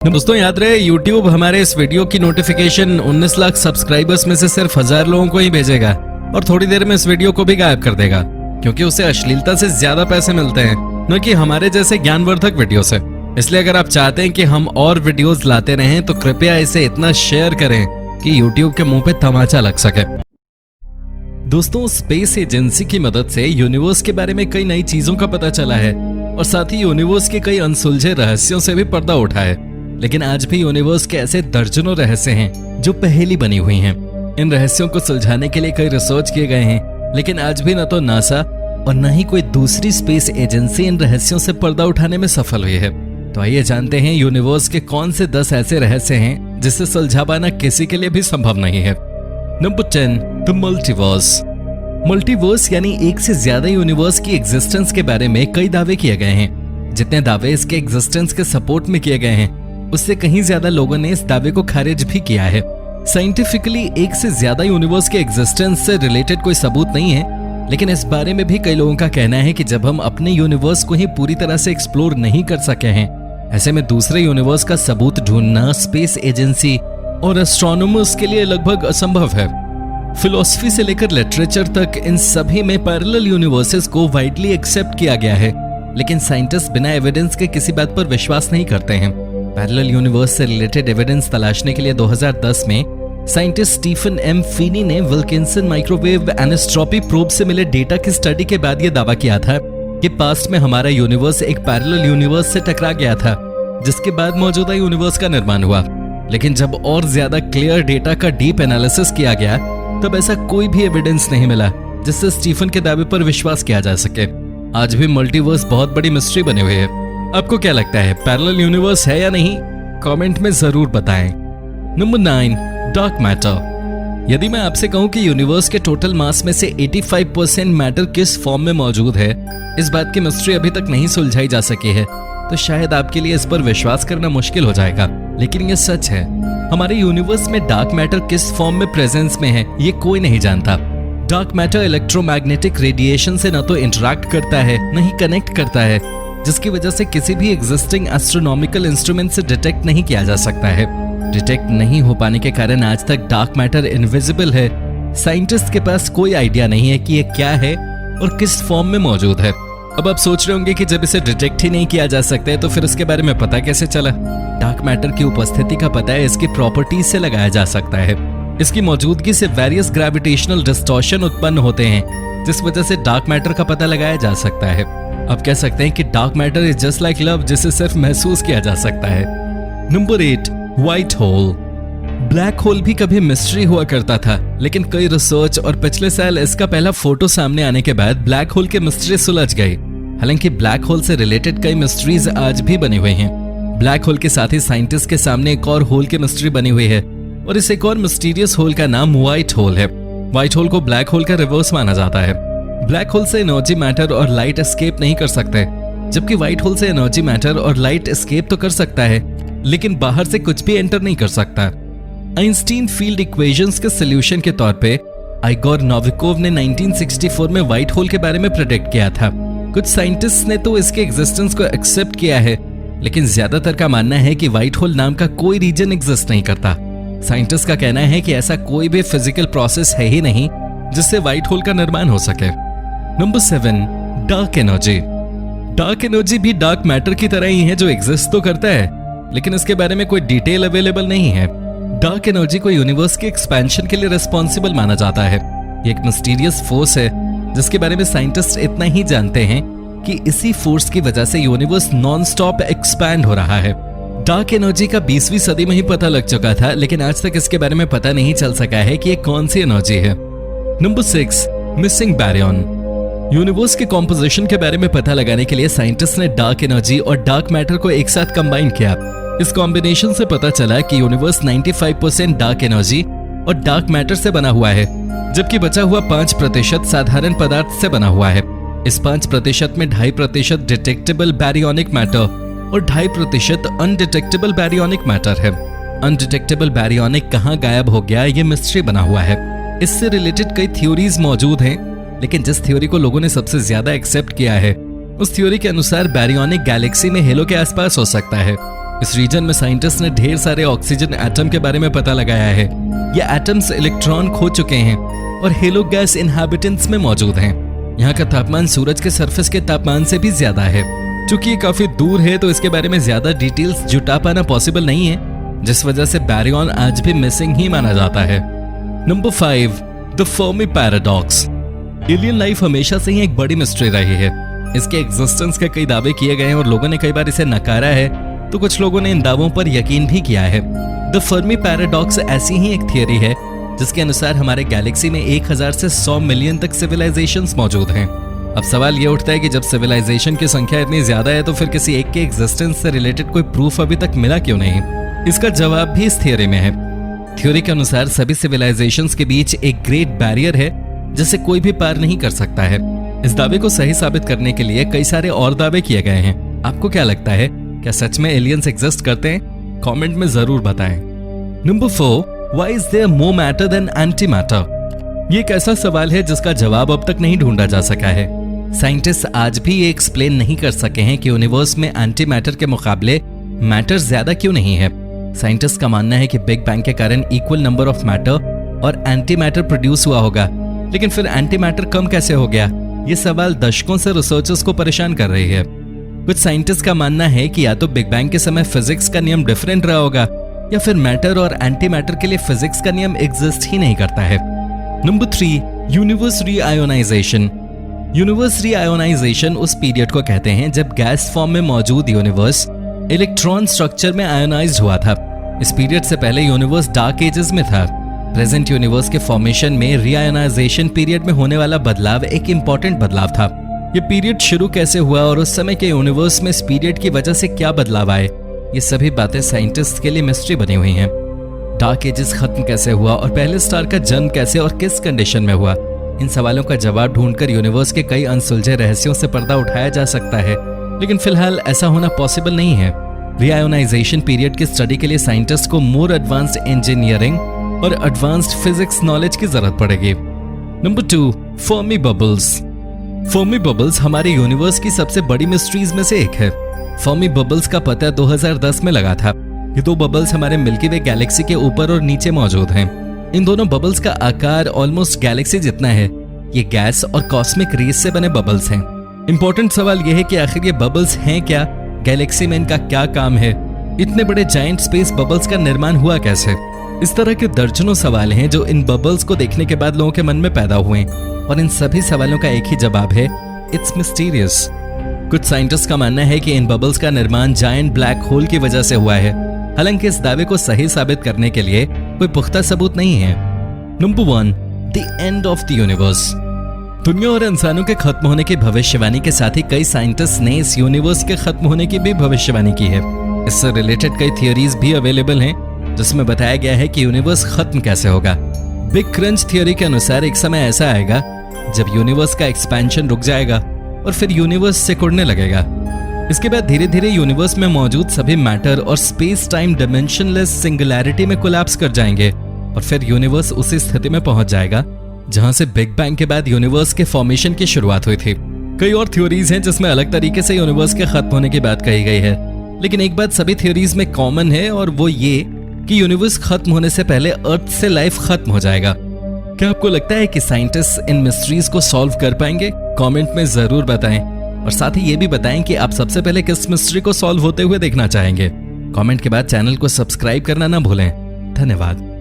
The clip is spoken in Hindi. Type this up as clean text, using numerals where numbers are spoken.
दोस्तों याद रहे, YouTube हमारे इस वीडियो की नोटिफिकेशन 19 लाख सब्सक्राइबर्स में से सिर्फ 1000 लोगों को ही भेजेगा और थोड़ी देर में इस वीडियो को भी गायब कर देगा, क्योंकि उसे अश्लीलता से ज्यादा पैसे मिलते हैं, न कि हमारे जैसे ज्ञानवर्धक वीडियो से। इसलिए अगर आप चाहते हैं कि हम और वीडियोस लाते रहें तो कृपया इसे इतना शेयर करें कि YouTube के मुंह पे तमाचा लग सके। दोस्तों, स्पेस एजेंसी की मदद से यूनिवर्स के बारे में कई नई चीजों का पता चला है और साथ ही यूनिवर्स के कई अनसुलझे रहस्यों से भी पर्दा उठा है। लेकिन आज भी यूनिवर्स के ऐसे दर्जनों रहस्य हैं जो पहेली बनी हुई हैं। इन रहस्यों को सुलझाने के लिए कई रिसर्च किए गए हैं, लेकिन आज भी न तो नासा और न ही कोई दूसरी स्पेस एजेंसी इन रहस्यों से पर्दा उठाने में सफल हुई है। तो आइए जानते हैं यूनिवर्स के कौन से 10 ऐसे रहस्य हैं जिसे सुलझा पाना किसी के लिए भी संभव नहीं है। Number 10, the multiverse. मल्टीवर्स यानी एक से ज्यादा यूनिवर्स की एग्जिस्टेंस के बारे में कई दावे किए गए हैं। जितने दावे इसके एग्जिस्टेंस के सपोर्ट में किए गए हैं, उससे कहीं ज्यादा लोगों ने इस दावे को खारिज भी किया है। साइंटिफिकली एक से ज्यादा यूनिवर्स के एग्जिस्टेंस से रिलेटेड कोई सबूत नहीं है, लेकिन इस बारे में भी कई लोगों का कहना है कि जब हम अपने यूनिवर्स को ही पूरी तरह से एक्सप्लोर नहीं कर सके हैं, ऐसे में दूसरे यूनिवर्स का सबूत ढूंढना स्पेस एजेंसी और एस्ट्रोनॉमर्स के लिए लगभग असंभव है। फिलॉसफी से लेकर लिटरेचर तक इन सभी में पैरेलल यूनिवर्सेस को वाइडली एक्सेप्ट किया गया है, लेकिन साइंटिस्ट बिना एविडेंस के किसी बात पर विश्वास नहीं करते हैं। पैरेलल यूनिवर्स से रिलेटेड एविडेंस तलाशने के लिए 2010 में साइंटिस्ट स्टीफन एम फीनी ने विल्किंसन माइक्रोवेव एनिस्ट्रॉपी प्रोब से मिले डेटा की स्टडी के बाद यह दावा किया था कि पास्ट में हमारा यूनिवर्स एक पैरेलल यूनिवर्स से टकरा गया था, जिसके बाद मौजूदा यूनिवर्स का निर्माण हुआ। लेकिन जब और ज्यादा क्लियर डेटा का डीप एनालिसिस किया गया, तब ऐसा कोई भी एविडेंस नहीं मिला जिससे स्टीफन के दावे पर विश्वास किया जा सके। आज भी मल्टीवर्स बहुत बड़ी मिस्ट्री बने हुए है। आपको क्या लगता है, पैरेलल यूनिवर्स है या नहीं? कमेंट में जरूर बताएं। Number 9, dark matter. यदि मैं आपसे कहूं कि यूनिवर्स के टोटल मास में से 85% मैटर किस फॉर्म में मौजूद है, इस बात की मिस्ट्री अभी तक नहीं सुलझाई जा सकी है, तो शायद आपके लिए इस पर विश्वास करना मुश्किल हो जाएगा, लेकिन ये सच है। हमारे यूनिवर्स में डार्क मैटर किस फॉर्म में प्रेजेंस में है, ये कोई नहीं जानता। डार्क मैटर इलेक्ट्रोमैग्नेटिक रेडिएशन से न तो इंटरैक्ट करता है, न ही कनेक्ट करता है, जिसकी वजह से किसी भी एग्जिस्टिंग एस्ट्रोनॉमिकल इंस्ट्रूमेंट से डिटेक्ट नहीं किया जा सकता है। डिटेक्ट नहीं हो पाने के कारण आज तक डार्क मैटर इनविजिबल है। साइंटिस्ट के पास कोई आइडिया नहीं है कि ये क्या है और किस फॉर्म में मौजूद है। अब आप सोच रहे होंगे कि जब इसे डिटेक्ट ही नहीं किया जा सकता है तो फिर इसके बारे में पता कैसे चला? डार्क मैटर की उपस्थिति का पता है इसकी प्रॉपर्टीज से लगाया जा सकता है। इसकी मौजूदगी से वेरियस ग्रेविटेशनल डिस्टॉर्शन उत्पन्न होते हैं, जिस वजह से डार्क मैटर का पता लगाया जा सकता है। आप कह सकते हैं कि dark matter is just like love, जिसे सिर्फ महसूस किया जा सकता है। Number 8, white hole. Black hole भी कभी मिस्ट्री हुआ करता था, लेकिन कई रिसर्च और पिछले साल इसका पहला फोटो सामने आने के बाद ब्लैक होल की मिस्ट्री सुलझ गई। हालांकि ब्लैक होल से रिलेटेड कई मिस्ट्रीज आज भी बनी हुई हैं। ब्लैक होल के साथ ही साइंटिस्ट के सामने एक और होल की मिस्ट्री बनी हुई है, और इस एक और मिस्टीरियस होल का नाम व्हाइट होल है। व्हाइट होल को ब्लैक होल का रिवर्स माना जाता है। ब्लैक होल से एनर्जी, मैटर और लाइट एस्केप नहीं कर सकते, जबकि व्हाइट होल से एनर्जी, मैटर और लाइट एस्केप तो कर सकता है, लेकिन बाहर से कुछ भी एंटर नहीं कर सकता। आइंस्टीन फील्ड इक्वेशंस के सॉल्यूशन के तौर पे इगोर नोविकोव ने 1964 में व्हाइट होल के बारे में प्रेडिक्ट किया था। कुछ साइंटिस्ट ने तो इसके एग्जिस्टेंस को एक्सेप्ट किया है, लेकिन ज्यादातर का मानना है कि व्हाइट होल नाम का कोई रीजन एग्जिस्ट नहीं करता। साइंटिस्ट का कहना है कि ऐसा कोई भी फिजिकल प्रोसेस है ही नहीं जिससे व्हाइट होल का निर्माण हो सके। Number 7, dark energy. Dark energy भी डार्क मैटर की तरह ही है जो एग्जिस्ट तो करता है, लेकिन इसके बारे में कोई डिटेल अवेलेबल नहीं है। डार्क एनर्जी को यूनिवर्स के एक्सपेंशन के लिए रिस्पॉन्सिबल माना जाता है। ये एक मिस्टीरियस फोर्स है जिसके बारे में साइंटिस्ट इतना ही जानते हैं कि इसी फोर्स की वजह से यूनिवर्स नॉन स्टॉप एक्सपैंड हो रहा है। डार्क एनर्जी का 20वीं सदी में ही पता लग चुका था, लेकिन आज तक इसके बारे में पता नहीं चल सका है कि ये कौन सी एनर्जी है। Number 6, missing Baryon. यूनिवर्स के कॉम्पोजिशन के बारे में पता लगाने के लिए साइंटिस्ट ने डार्क एनर्जी और डार्क मैटर को एक साथ कंबाइन किया। इस कॉम्बिनेशन से पता चला कि यूनिवर्स 95% डार्क एनर्जी और डार्क मैटर से बना हुआ है, जबकि बचा हुआ 5% साधारण पदार्थ से बना हुआ है। इस 5% में 2.5% डिटेक्टेबल बैरियोनिक मैटर और 2.5% अनडिटेक्टेबल बैरियोनिक मैटर है। अनडिटेक्टेबल बैरियोनिक कहाँ गायब हो गया, ये मिस्ट्री बना हुआ है। इससे रिलेटेड कई थ्योरीज मौजूद हैं, लेकिन जिस थ्योरी को लोगों ने सबसे ज्यादा एक्सेप्ट किया है, उस थ्योरी के अनुसार बैरियोनिक गैलेक्सी में हेलो के आसपास हो सकता है। इस रीजन में साइंटिस्ट ने ढेर सारे ऑक्सीजन एटम के बारे में पता लगाया है। ये एटम्स इलेक्ट्रॉन खो चुके हैं और हेलो गैस इनहैबिटेंट्स में मौजूद हैं। यहाँ का तापमान सूरज के सरफेस के तापमान से भी ज्यादा है। चूंकि ये काफी दूर है तो इसके बारे में ज्यादा डिटेल्स जुटा पाना पॉसिबल नहीं है, जिस वजह से बैरियन आज भी मिसिंग ही माना जाता है। Number 5, the Fermi paradox. Alien life हमेशा से ही एक बड़ी मिस्ट्री रही है। इसके एग्जिस्टेंस के कई दावे किए गए हैं और लोगों ने कई बार इसे नकारा है, तो कुछ लोगों ने इन दावों पर यकीन भी किया है। द फर्मी पैराडॉक्स ऐसी ही एक थियरी है जिसके अनुसार हमारे गैलेक्सी में 1000 से 100 मिलियन तक सिविलाइजेशंस मौजूद हैं। अब सवाल ये उठता है कि जब सिविलाइजेशन की संख्या इतनी ज्यादा है तो फिर किसी एक के एग्जिस्टेंस से रिलेटेड कोई प्रूफ अभी तक मिला क्यों नहीं? इसका जवाब भी इस थियरी में है। थ्योरी के अनुसार सभी सिविलाइजेशंस के बीच एक ग्रेट बैरियर है जिसे कोई भी पार नहीं कर सकता है। इस दावे को सही साबित करने के लिए कई सारे और दावे किए गए हैं। आपको क्या लगता है, क्या सच में एलियंस एग्जिस्ट करते हैं? कमेंट में जरूर बताएं। Number 4, why is there more matter than anti matter? ये एक ऐसा सवाल है जिसका जवाब अब तक नहीं ढूंढा जा सका है। साइंटिस्ट आज भी ये एक्सप्लेन नहीं कर सके हैं कि यूनिवर्स में एंटी मैटर के मुकाबले मैटर ज्यादा क्यों नहीं है। साइंटिस्ट का मानना है कि बिग बैंग के कारण इक्वल नंबर ऑफ मैटर और एंटी मैटर प्रोड्यूस हुआ होगा, लेकिन फिर एंटी मैटर कम कैसे हो गया? ये सवाल दशकों से रिसर्चर्स को परेशान कर रही है। कुछ साइंटिस्ट का मानना है कि या तो बिग बैंग के समय फिजिक्स का नियम डिफरेंट रहा होगा या फिर मैटर और एंटी मैटर के लिए फिजिक्स का नियम एग्जिस्ट ही नहीं करता है। Number 3, universe reionisation. Universe reionisation उस पीरियड को कहते हैं जब गैस फॉर्म में मौजूद यूनिवर्स इलेक्ट्रॉन स्ट्रक्चर में आयोनाइज्ड हुआ था। इस पीरियड से पहले यूनिवर्स डार्क एजेस में था। प्रेजेंट यूनिवर्स के फॉर्मेशन में रीआयोनाइजेशन पीरियड में होने वाला बदलाव एक इंपॉर्टेंट बदलाव था। ये पीरियड शुरू कैसे हुआ और उस समय के यूनिवर्स में इस पीरियड की वजह से क्या बदलाव आए, ये सभी बातें साइंटिस्ट के लिए मिस्ट्री बनी हुई हैं। डार्क एजेस खत्म कैसे हुआ और पहले स्टार का जन्म कैसे और किस कंडीशन में हुआ, इन सवालों का जवाब ढूंढकर यूनिवर्स के कई अनसुलझे रहस्यों से पर्दा उठाया जा सकता है, लेकिन फिलहाल ऐसा होना पॉसिबल नहीं है। रीआयोनाइजेशन पीरियड की स्टडी के लिए साइंटिस्ट को मोर एडवांस्ड इंजीनियरिंग और एडवांस्ड फिजिक्स नॉलेज की जरूरत पड़ेगी। Number 2, Fermi bubbles. Fermi bubbles हमारे यूनिवर्स की सबसे बड़ी मिस्ट्रीज में से एक है। फर्मी बबल्स का पता 2010 में लगा था। ये दो बबल्स हमारे मिल्की वे गैलेक्सी के ऊपर और नीचे मौजूद हैं। इन दोनों बबल्स का आकार ऑलमोस्ट गैलेक्सी जितना है। ये गैस और कॉस्मिक रेस से बने बबल्स हैं। इंपॉर्टेंट सवाल यह है कि आखिर ये बबल्स हैं क्या, गैलेक्सी में इनका क्या काम है, इतने बड़े जायंट स्पेस बबल्स का निर्माण हुआ कैसे? इस तरह के दर्जनों सवाल हैं जो इन बबल्स को देखने के बाद लोगों के मन में पैदा हुए और इन सभी सवालों का एक ही जवाब है, इट्स मिस्टीरियस। कुछ साइंटिस्ट का मानना है कि इन बबल्स का निर्माण जायंट ब्लैक होल की वजह से हुआ है, हालांकि इस दावे को सही साबित करने के लिए कोई पुख्ता सबूत नहीं है। Number 1, the end of the universe. दुनिया और इंसानों के खत्म होने की भविष्यवाणी के साथ ही कई साइंटिस्ट ने इस यूनिवर्स के खत्म होने की भी भविष्यवाणी की है। इससे रिलेटेड कई थियोरीज भी अवेलेबल हैं जिसमें बताया गया है कि यूनिवर्स खत्म कैसे होगा। बिग क्रंच थियोरी के अनुसार एक समय ऐसा आएगा जब यूनिवर्स का एक्सपेंशन रुक जाएगा और फिर यूनिवर्स सिकुड़ने लगेगा। इसके बाद धीरे धीरे यूनिवर्स में मौजूद सभी मैटर और स्पेस टाइम डायमेंशनलेस सिंगुलैरिटी में कोलैप्स कर जाएंगे और फिर यूनिवर्स उसी स्थिति में पहुंच जाएगा जहां से बिग बैंग के बाद यूनिवर्स के फॉर्मेशन की शुरुआत हुई थी। कई और थ्योरीज हैं जिसमें अलग तरीके से यूनिवर्स के खत्म होने की बात कही गई है, लेकिन एक बात सभी थ्योरीज में कॉमन है और वो ये कि यूनिवर्स खत्म होने से पहले अर्थ से लाइफ खत्म हो जाएगा। क्या आपको लगता है कि साइंटिस्ट इन मिस्ट्रीज को सॉल्व कर पाएंगे? कमेंट में जरूर बताएं और साथ ही ये भी बताएं कि आप सबसे पहले किस मिस्ट्री को सॉल्व होते हुए देखना चाहेंगे। कमेंट के बाद चैनल को सब्सक्राइब करना ना भूलें। धन्यवाद।